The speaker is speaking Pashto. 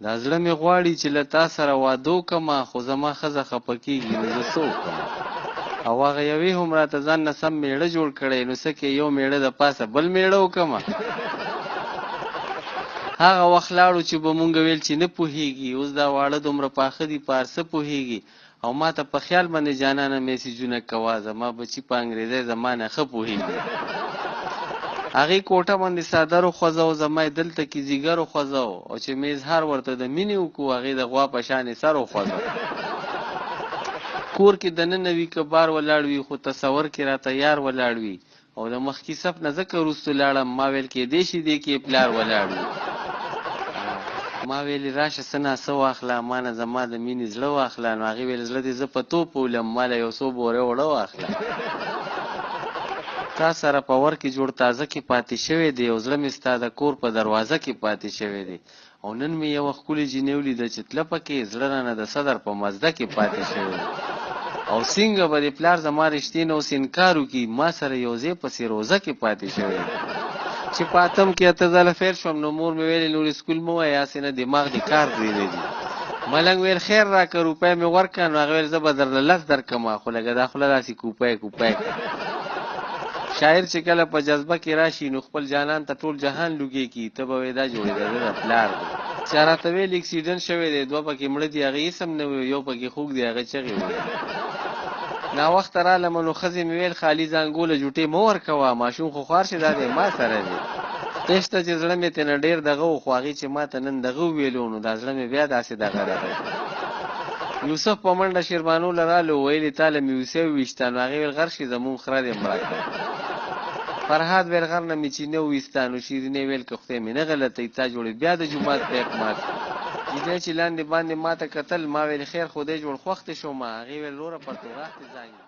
دا زړه مې غواړي چې له تا سره واده وکړمه، خو زما ښځه خفه کېږي، نو زه څه وکړم؟ او هغه یوې هم راته ځان نه سم میړه جوړ کړی، نو څه کې یو میړه د پاسه بل میړه وکړمه؟ هغه وخت لاړو چې به مونږ ویل چې نه پوهېږي، اوس دا واړه دومره پاخه دي په هر څه پوهېږي، او ما ته په خیال باندې جانانه میسیجونه کوه، زما بچي په انګریزۍ زما نه ښه پوهېږي. هغې کوټه باندې څادر وخوځو، زما یې دلته کې ځیګر وخوځو، او چې مې اظهار ورته د مینې وکړو، هغې د غوا په شانې سر وخوځو. کور کې دننه وي که بار ولاړ وي، خو تصور کې راته یار ولاړ وي، او د مخکې صف نه ځکه وروستو لاړم، ما ویل کېدی شي دې کې پلار ولاړ وي. ما ویلې راشه څه ناڅه واخله، ما نه زما د مینې زړه واخله. نو هغې ویل زړه دې زه په توپ ولم، ما له یو څو بورې اوړه واخله. تا سره په ور کې جوړ تازه کې پاتې شوی دی، او زړه مې ستا د کور په دروازه کې پاتې شوی دی، او نن مې یوه ښکلې جینۍ ولیده چې تله پکې زړه رانه د صدر په مزده کې پاتې شوی دی. او څنګه به د پلار زما رښتې نه اوس انکار وکړي، ما سره یو ځای پسې روزه کې پاتې شوی دی. چې په اتم کې اته ځله فیل شوم، نو مور مې ویلې نور سکول مه وایه، هسې نه دماغ دې کار پرېږدي. ملنګ ویل خیر راکړه، روپۍ مې ورکړه. نو هغه ویل زه به درله 10 درکړمه، خو لکه دا خوله داسې کوپی کوپی. شاعر چې کله په جذبه کې راشي، نو خپل جانان ته ټول جهان لوګې کي، ته به وایې دا جوړېده د پلار دی. چا راته ویل اکسیډنټ شوی دی، 2 پکې مړه دي، هغې هېڅ هم نه وي، یو پکې خوږ دی، هغه چغې وایي. ناوخته رالمه، نو ښځې مې ویل خالي زانګوله جوټې مه ورکوه، ماشوم خو خوار شي، دا دی ما سره دی. قشته چې زړه مې ترېنه ډېر دغه و، خو هغې چې ما ته نن دغه وویلو، نو دا زړه مې بیا داسې دغه یوسف په منډه شیربانو له رالو، ویلې تا له مې وسې وویشته. نو هغې ویل غر شي زمونږ خره دې مړه کړه. فرهاد ویل غر نه مې چینه وویسته. نو شیرینې ویل که خدای مې نه غلطوي، تا جوړې بیا د جومات پیک مات. جینۍ چې لاندې باندې ما ته کتل، ما ویل خیر خدای جوړ خوښ دې شومه. هغې ویل وروره پرتوغاښ دې زانګي.